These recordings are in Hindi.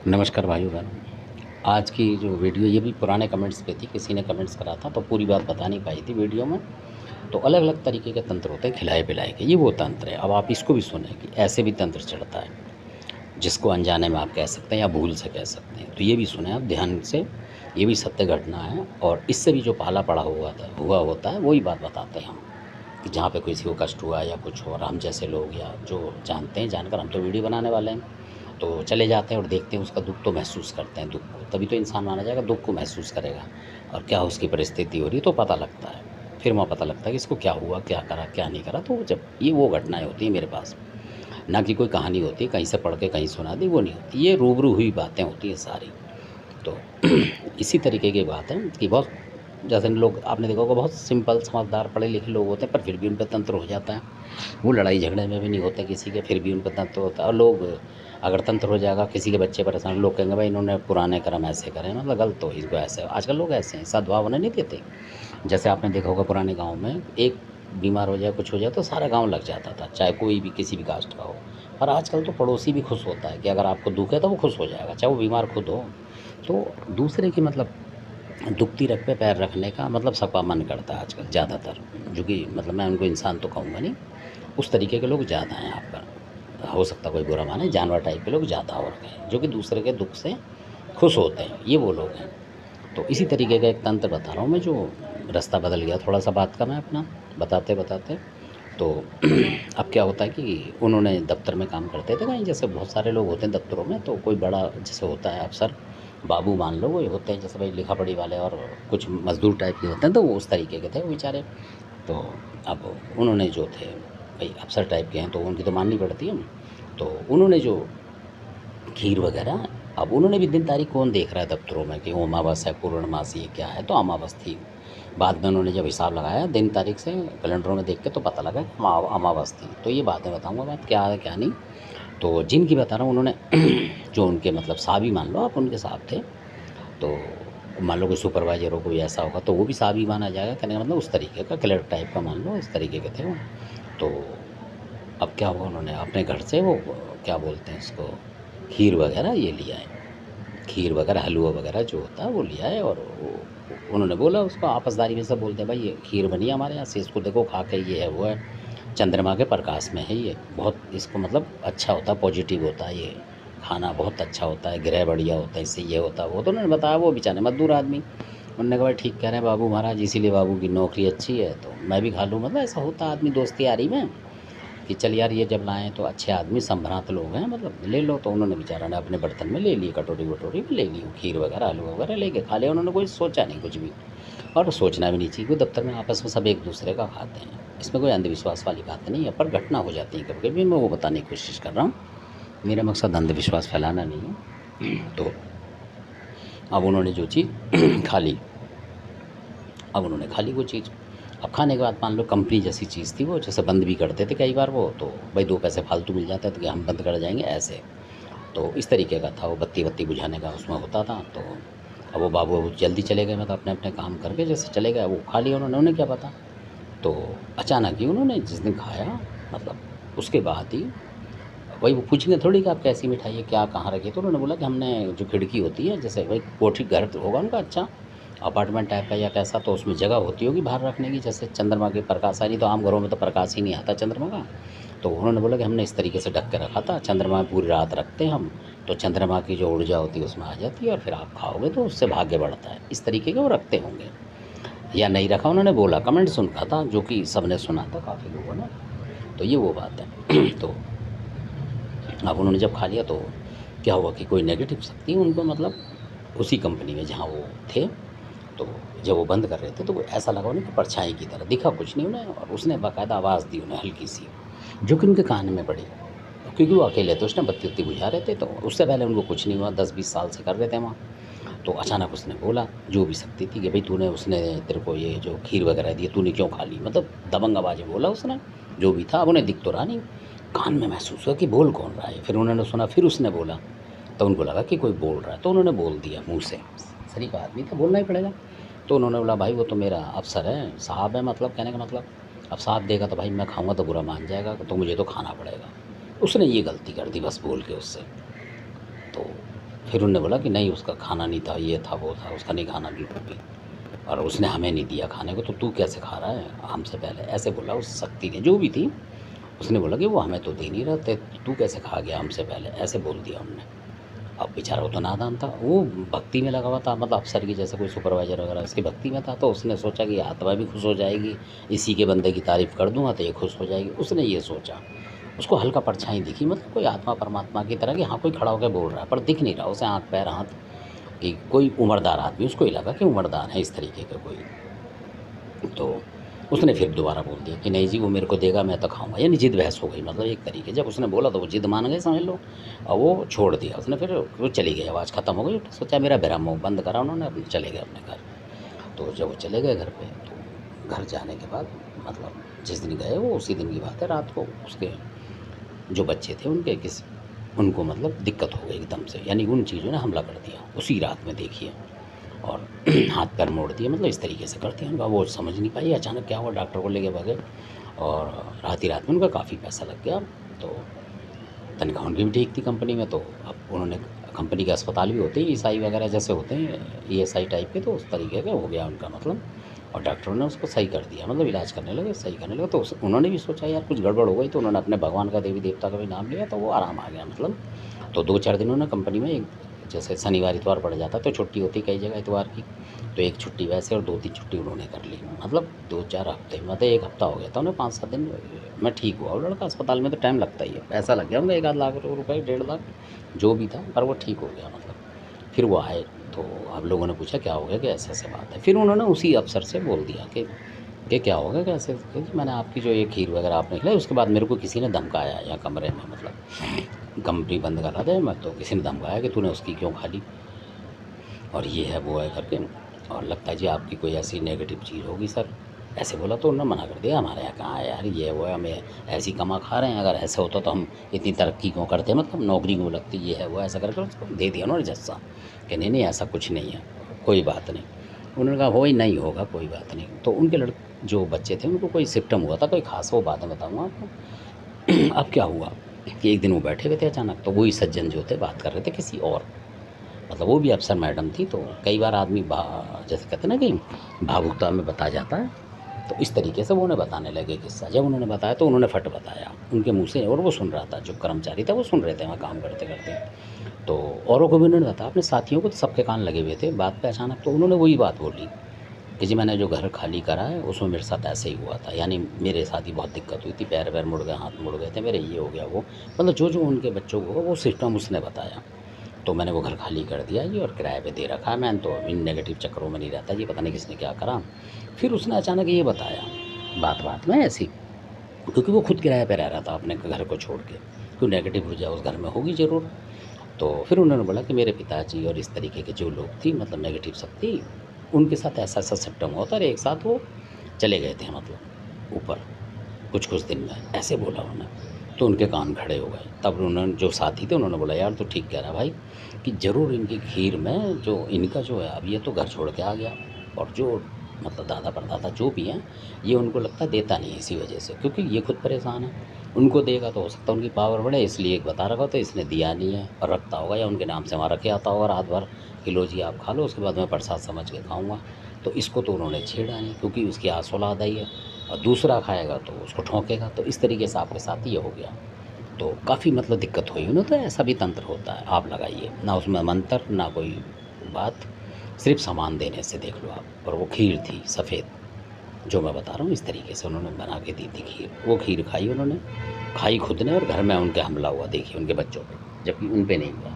नमस्कार भाइयों बहनों। आज की जो वीडियो ये भी पुराने कमेंट्स पे थी, किसी ने कमेंट्स करा था तो पूरी बात बता नहीं पाई थी वीडियो में। तो अलग अलग तरीके के तंत्र होते हैं खिलाए पिलाए के, ये वो तंत्र है। अब आप इसको भी सुने कि ऐसे भी तंत्र चलता है, जिसको अनजाने में आप कह सकते हैं या भूल से कह सकते हैं। तो ये भी सुने आप ध्यान से, ये भी सत्य घटना है और इससे भी जो पाला पड़ा हुआ होता है वही बात बताते हैं हम, कि जहाँ पे किसी को कष्ट हुआ या कुछ हो, और हम जैसे लोग या जो जानते हैं, जानकर हम तो वीडियो बनाने वाले हैं, तो चले जाते हैं और देखते हैं, उसका दुःख तो महसूस करते हैं। दुःख को तभी तो इंसान माना जाएगा, दुःख को महसूस करेगा और क्या उसकी परिस्थिति हो रही है तो पता लगता है। फिर वहाँ पता लगता है कि इसको क्या हुआ, क्या करा, क्या नहीं करा। तो जब ये वो घटनाएँ होती हैं मेरे पास, ना कि कोई कहानी होती है कहीं से पढ़ के कहीं सुना दी, वो नहीं होती, ये रूबरू हुई बातें होती हैं सारी। तो इसी तरीके की बात है कि बहुत, जैसे लोग आपने देखा होगा, बहुत सिंपल समझदार पढ़े लिखे लोग होते हैं, पर फिर भी उन पे तंत्र हो जाता है। वो लड़ाई झगड़े में भी नहीं होते किसी के, फिर भी उन पे तंत्र होता है। और लोग, अगर तंत्र हो जाएगा, किसी के बच्चे परेशान, लोग कहेंगे भाई इन्होंने पुराने कर्म ऐसे करे, मतलब गलत हो, इसको ऐसे। आजकल लोग ऐसे हैं, सद्भाव होने नहीं देते। जैसे आपने देखा होगा पुराने गाँव में, एक बीमार हो जाए, कुछ हो जाए तो सारा गाँव लग जाता था, चाहे कोई भी किसी भी कास्ट का हो। पर आजकल तो पड़ोसी भी खुश होता है कि अगर आपको दुःख है तो वो खुश हो जाएगा, चाहे वो बीमार खुद हो। तो दूसरे की मतलब दुखती रग पे पैर रखने का मतलब सबका मन करता है आजकल ज़्यादातर, जो कि मतलब मैं उनको इंसान तो कहूँगा नहीं, उस तरीके के लोग ज़्यादा हैं आप पर। हो सकता कोई बुरा माने, जानवर टाइप के लोग ज़्यादा हो रखे हैं, जो कि दूसरे के दुख से खुश होते हैं, ये वो लोग हैं। तो इसी तरीके का एक तंत्र बता रहा हूँ मैं, जो रास्ता बदल गया थोड़ा सा बात का मैं अपना बताते बताते। तो अब क्या होता है कि उन्होंने दफ्तर में काम करते थे कहीं, जैसे बहुत सारे लोग होते हैं दफ्तरों में, तो कोई बड़ा जैसे होता है अफसर, बाबू मान लो, वो होते हैं जैसे भाई लिखा पढ़ी वाले, और कुछ मजदूर टाइप के होते हैं, तो वो उस तरीके के थे वो बेचारे। तो अब उन्होंने जो थे, भाई अफसर टाइप के हैं तो उनकी तो माननी पड़ती है। तो उन्होंने जो खीर वगैरह, अब उन्होंने भी दिन तारीख कौन देख रहा है दफ्तरों में कि वो अमावस है, पूर्णमासी है, क्या है, तो अमावस थी। बाद में उन्होंने जब हिसाब लगाया दिन तारीख से कैलेंडरों में देख के, तो पता लगा कि अमावस थी। तो ये बातें बताऊंगा, बात क्या है क्या नहीं। तो जिनकी बता रहा हूँ, उन्होंने जो उनके मतलब साहब ही मान लो आप, उनके साहब थे। तो मान लो कोई सुपरवाइज़र हो, कोई ऐसा होगा, तो वो भी साहब ही माना जाएगा, कहने का मतलब उस तरीके का क्लर्क टाइप का मान लो, इस तरीके के थे वो। तो अब क्या हुआ, उन्होंने अपने घर से वो, क्या बोलते हैं उसको, खीर वगैरह ये लिया है, खीर वगैरह हलवा वगैरह जो होता है वो लिया है। और उन्होंने बोला, उसको आपसदारी में सब बोलते हैं भाई ये खीर बनी है हमारे यहाँ से, इसको देखो खा के, ये है वो है, चंद्रमा के प्रकाश में है ये, बहुत इसको मतलब अच्छा होता है, पॉजिटिव होता है ये खाना, बहुत अच्छा होता है, ग्रह बढ़िया होता है, इससे ये होता है वो। तो उन्होंने बताया, वो बेचारे मजदूर आदमी, उन्होंने कहा भाई ठीक कह रहे हैं बाबू महाराज, इसीलिए बाबू की नौकरी अच्छी है तो मैं भी खा लूँ, मतलब ऐसा होता है आदमी दोस्ती यारी में, कि चल यार ये जब लाएँ तो अच्छे आदमी संभ्रांत लोग हैं, मतलब ले लो। तो उन्होंने बेचारा ने अपने बर्तन में ले ली, कटोरी वटोरी में ले ली, खीर वगैरह हलवा वगैरह लेके खा लिया। उन्होंने कोई सोचा नहीं कुछ भी, और सोचना भी नहीं चाहिए, कोई दफ्तर में आपस में सब एक दूसरे का खाते हैं, इसमें कोई अंधविश्वास वाली बात नहीं है। पर घटना हो जाती है कभी कभी, मैं वो बताने की कोशिश कर रहा हूँ, मेरा मकसद अंधविश्वास फैलाना नहीं है। तो अब उन्होंने जो चीज़ खा ली, अब उन्होंने खा ली वो चीज़। अब खाने के बाद मान लो कंपनी जैसी चीज़ थी वो, जैसे बंद भी करते थे कई बार वो, तो भाई 2 पैसे फालतू मिल जाते थे कि हम बंद कर जाएँगे ऐसे। तो इस तरीके का था वो, बत्ती वत्ती बुझाने का उसमें होता था। तो अब वो बाबू जल्दी चले गए, मतलब अपने अपने काम करके जैसे चले गए, वो खा लिया उन्होंने, उन्हें क्या पता। तो अचानक ही उन्होंने जिस दिन खाया, मतलब उसके बाद ही, वही वो पूछेंगे थोड़ी कि आप कैसी मिठाई है, क्या कहाँ रखी है, तो उन्होंने बोला कि हमने जो खिड़की होती है, जैसे भाई कोठी घर तो होगा उनका अच्छा अपार्टमेंट टाइप का या कैसा, तो उसमें जगह होती होगी बाहर रखने की, जैसे चंद्रमा के प्रकाश, नहीं तो आम घरों में तो प्रकाश ही नहीं आता चंद्रमा का। तो उन्होंने बोला कि हमने इस तरीके से ढक के रखा था, चंद्रमा में पूरी रात रखते हैं हम, तो चंद्रमा की जो ऊर्जा होती है उसमें आ जाती है और फिर आप खाओगे तो उससे भाग्य बढ़ता है, इस तरीके के वो रखते होंगे। या नहीं रखा, उन्होंने बोला, कमेंट सुनता था जो कि सबने सुना था, काफ़ी लोगों ने। तो ये वो बात है। तो अब उन्होंने जब खा लिया, तो क्या हुआ कि कोई नेगेटिव शक्ति उनको, मतलब उसी कंपनी में जहाँ वो थे, तो जब वो बंद कर रहे थे तो वो ऐसा लगा उन्हें कि परछाई की तरह दिखा कुछ नहीं उन्हें, और उसने बाकायदा आवाज़ दी उन्हें हल्की सी, जो कि उनके कान में पड़ी, क्योंकि वो अकेले थे, उसने बत्ती उत्ती बुझा रहे थे, तो उससे पहले उनको कुछ नहीं हुआ, 10-20 साल से कर रहे थे वहाँ। तो अचानक उसने बोला, जो भी शक्ति थी, कि भाई तूने, उसने तेरे को ये जो खीर वगैरह दी तूने क्यों खा ली, मतलब दबंग आवाज़ में बोला उसने, जो भी था। अब उन्हें दिख तो रहा नहीं, कान में महसूस हुआ कि बोल कौन रहा है। फिर उन्होंने सुना, फिर उसने बोला, तो उनको लगा कि कोई बोल रहा है, तो उन्होंने बोल दिया मुँह से, शरीफ आदमी था, बोलना ही पड़ेगा। तो उन्होंने बोला भाई वो तो मेरा अफ़सर है, साहब है, मतलब कहने का मतलब, अब साहब देगा तो भाई मैं खाऊँगा तो बुरा मान जाएगा, तो मुझे तो खाना पड़ेगा। उसने ये गलती कर दी बस बोल के उससे। तो फिर उन्होंने बोला कि नहीं उसका खाना नहीं था, ये था वो था, उसका नहीं खाना बिल्कुल भी, और उसने हमें नहीं दिया खाने को, तो तू कैसे खा रहा है हमसे पहले, ऐसे बोला उस शक्ति ने जो भी थी। उसने बोला कि वो हमें तो दे नहीं रहा थे, तू कैसे खा गया हमसे पहले, ऐसे बोल दिया उन्होंने। अब बेचारा वो तो नादान था, वो भक्ति में लगा हुआ था, मतलब अफसर की जैसे कोई सुपरवाइज़र वगैरह उसकी भक्ति में था, तो उसने सोचा कि आत्मा भी खुश हो जाएगी, इसी के बंदे की तारीफ़ कर दूंगा तो ये खुश हो जाएगी, उसने ये सोचा। उसको हल्का परछाई दिखी, मतलब कोई आत्मा परमात्मा की तरह कि हाँ कोई खड़ा होकर बोल रहा है, पर दिख नहीं रहा उसे, आँख पैर हाथ, कि कोई उम्रदार आदमी, उसको ही लगा कि उम्रदार है इस तरीके का कोई। तो उसने फिर दोबारा बोल दिया कि नहीं जी वो मेरे को देगा मैं तो खाऊंगा, यानी जिद बहस हो गई, मतलब एक तरीके जब उसने बोला तो वो जिद मान गए समझ लो, और वो छोड़ दिया उसने, फिर वो चली गई, आवाज़ ख़त्म हो गई, तो सोचा मेरा भ्रम हो, बंद करा उन्होंने, अपने चले गए अपने घर। तो जब वो चले गए घर पे, तो घर जाने के बाद मतलब जिस दिन गए वो उसी दिन की बात है, रात को उसके जो बच्चे थे उनके किस उनको मतलब दिक्कत हो गई एकदम से, यानी उन चीज़ों ने हमला कर दिया उसी रात में, देखिए, और हाथ पैर मोड़ दिए, मतलब इस तरीके से कर दिया उनका, वो समझ नहीं पाई अचानक क्या हुआ, डॉक्टर को लेके भागे, और रात ही रात में उनका काफ़ी पैसा लग गया। तो तनख्वाह उनकी भी ठीक थी कंपनी में, तो अब उन्होंने, कंपनी के अस्पताल भी होते हैं ईएसआई वगैरह जैसे होते हैं ईएसआई टाइप के, तो उस तरीके का हो गया उनका मतलब, और डॉक्टरों ने उसको सही कर दिया, मतलब इलाज करने लगे, सही करने लगे, तो उन्होंने भी सोचा यार कुछ गड़बड़ हो गई, तो उन्होंने अपने भगवान का देवी देवता का भी नाम लिया, तो वो आराम आ गया मतलब। तो 2-4 दिन उन्होंने कंपनी में, एक जैसे शनिवार इतवार पड़ जाता तो छुट्टी होती कई जगह इतवार की, तो एक छुट्टी वैसे और 2-3 छुट्टी उन्होंने कर ली, मतलब 2-4 हफ्ते, मतलब 1 हफ्ता हो गया था उन्हें, 5-7 दिन में ठीक हुआ। और लड़का अस्पताल में तो टाइम लगता ही है, पैसा लग गया उनका 1 आध लाख रुपए, 1.5 लाख जो भी था, पर वो ठीक हो गया मतलब। फिर वो आए, तो आप लोगों ने पूछा क्या हो गया, कि ऐसे ऐसे बात है, फिर उन्होंने उसी अफसर से बोल दिया कि क्या हो गया, कैसे, क्योंकि मैंने आपकी जो ये खीर वगैरह आपने खिलाई, उसके बाद मेरे को किसी ने धमकाया यहाँ कमरे में, मतलब कंपनी बंद करा दे मैं, तो किसी ने धमकाया कि तूने उसकी क्यों खा ली, और ये है वो है करके, और लगता है जी आपकी कोई ऐसी नेगेटिव चीज़ होगी सर, ऐसे बोला, तो उन्होंने मना कर दिया, हमारे यहाँ कहाँ है यार ये वो है, हमें ऐसी कमा खा रहे हैं, अगर ऐसा होता तो हम इतनी तरक्की क्यों करते, मतलब नौकरी क्यों लगती, ये है वो, ऐसा करके उसको दे दिया उन्होंने जस्सा, कि नहीं नहीं ऐसा कुछ नहीं है, कोई बात नहीं। उन्होंने कहा हो ही नहीं होगा, कोई बात नहीं। तो उनके जो बच्चे थे उनको कोई सिम्पटम हुआ था कोई खास, वो बाद में बताऊँगा आपको। अब क्या हुआ कि एक दिन वो बैठे हुए थे अचानक, तो वही सज्जन जो थे बात कर रहे थे किसी और, मतलब वो भी अफ़सर मैडम थी, तो कई बार आदमी जैसे कहते हैं ना कि भावुकता में बता जाता है, तो इस तरीके से वो उन्हें बताने लगे किस्सा। जब उन्होंने बताया तो उन्होंने फट बताया उनके मुँह से, और वो सुन रहा था, जो कर्मचारी था वो सुन रहे थे वहाँ काम करते करते। तो औरों को भी उन्होंने बताया, अपने साथियों को, तो सबके कान लगे हुए थे बात पे अचानक, तो उन्होंने वही बात बोली कि जी मैंने जो घर खाली करा है उसमें मेरे साथ ऐसे ही हुआ था, यानी मेरे साथ ही बहुत दिक्कत हुई थी, पैर वैर मुड़ गए, हाथ मुड़ गए थे मेरे, ये हो गया वो, मतलब जो जो उनके बच्चों को वो सिस्टम उसने बताया। तो मैंने वो घर खाली कर दिया जी, और किराए पे दे रखा है मैंने, तो इन नेगेटिव चक्करों में नहीं रहता जी, पता नहीं किसने क्या करा। फिर उसने अचानक ये बताया बात बात में ऐसी, क्योंकि वो खुद किराए पे रह रहा था अपने घर को छोड़ के, क्यों नेगेटिव ऊर्जा उस घर में होगी ज़रूर। तो फिर उन्होंने बोला कि मेरे पिताजी और इस तरीके के जो लोग थी, मतलब नेगेटिव शक्ति, उनके साथ ऐसा ऐसा सिम्पटम होता, और एक साथ वो चले गए थे मतलब ऊपर कुछ कुछ दिन में, ऐसे बोला उन्होंने। तो उनके कान खड़े हो गए, तब उन्होंने, जो साथी थे उन्होंने बोला यार तो ठीक कह रहा भाई, कि ज़रूर इनकी खीर में जो इनका जो है, अब ये तो घर छोड़ के आ गया, और जो मतलब दादा परदादा जो भी हैं, ये उनको लगता है देता नहीं है इसी वजह से, क्योंकि ये खुद परेशान है, उनको देगा तो हो सकता है उनकी पावर बढ़े, इसलिए एक बता रखा, तो इसने दिया नहीं है, और रखता होगा या उनके नाम से वहाँ रखे आता होगा, रात भर कि लो जी आप खा लो, उसके बाद मैं प्रसाद समझ के खाऊंगा। तो इसको तो उन्होंने छेड़ा नहीं, क्योंकि उसकी आस औलाद आई है, और दूसरा खाएगा तो उसको ठोंकेगा, तो इस तरीके से आपके साथ ये हो गया। तो काफ़ी मतलब दिक्कत हुई उन्हें, तो ऐसा भी तंत्र होता है, आप लगाइए ना, उसमें मंत्र ना कोई बात, सिर्फ सामान देने से देख लो आप। और वो खीर थी सफ़ेद, जो मैं बता रहा हूँ, इस तरीके से उन्होंने बना के दी थी खीर, वो खीर खाई उन्होंने, खाई खुद ने, और घर में उनके हमला हुआ देखिए उनके बच्चों पे, जबकि उन पे नहीं हुआ,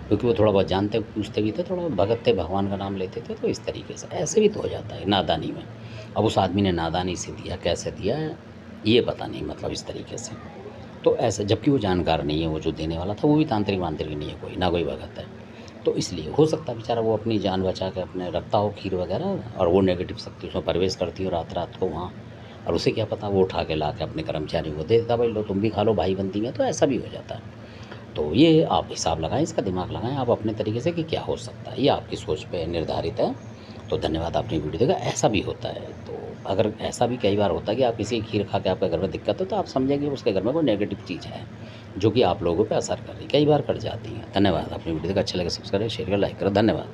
क्योंकि वो थोड़ा बहुत जानते पूछते भी थे, थोड़ा बहुत भगत थे, भगवान का नाम लेते थे, तो इस तरीके से ऐसे भी तो हो जाता है नादानी में। अब उस आदमी ने नादानी से दिया, कैसे दिया है ये पता नहीं, मतलब इस तरीके से, तो ऐसे, जबकि वो जानकार नहीं है, वो जो देने वाला था वो भी तांत्रिक वांत्रिक नहीं है कोई, ना कोई भगत है, तो इसलिए हो सकता है बेचारा वो अपनी जान बचा के अपने रखता हो खीर वगैरह, और वो नेगेटिव शक्ति उसमें प्रवेश करती हो रात रात को वहाँ, और उसे क्या पता, वो उठा के ला के अपने कर्मचारियों को दे देता, भाई लो तुम भी खा लो भाई बनती में, तो ऐसा भी हो जाता है। तो ये आप हिसाब लगाएं, इसका दिमाग लगाएं आप अपने तरीके से कि क्या हो सकता है, ये आपकी सोच पे निर्धारित है। तो धन्यवाद, आपने वीडियो देखा, ऐसा भी होता है। तो अगर ऐसा भी कई बार होता है कि आप किसी की खीर खा के आपके घर में दिक्कत हो, तो आप समझें कि उसके घर में कोई नेगेटिव चीज़ है, जो कि आप लोगों पे असर कर रही है, कई बार कट जाती हैं। धन्यवाद। अपनी वीडियो को अच्छा लगे सब्सक्राइब शेयर करें लाइक करें। धन्यवाद।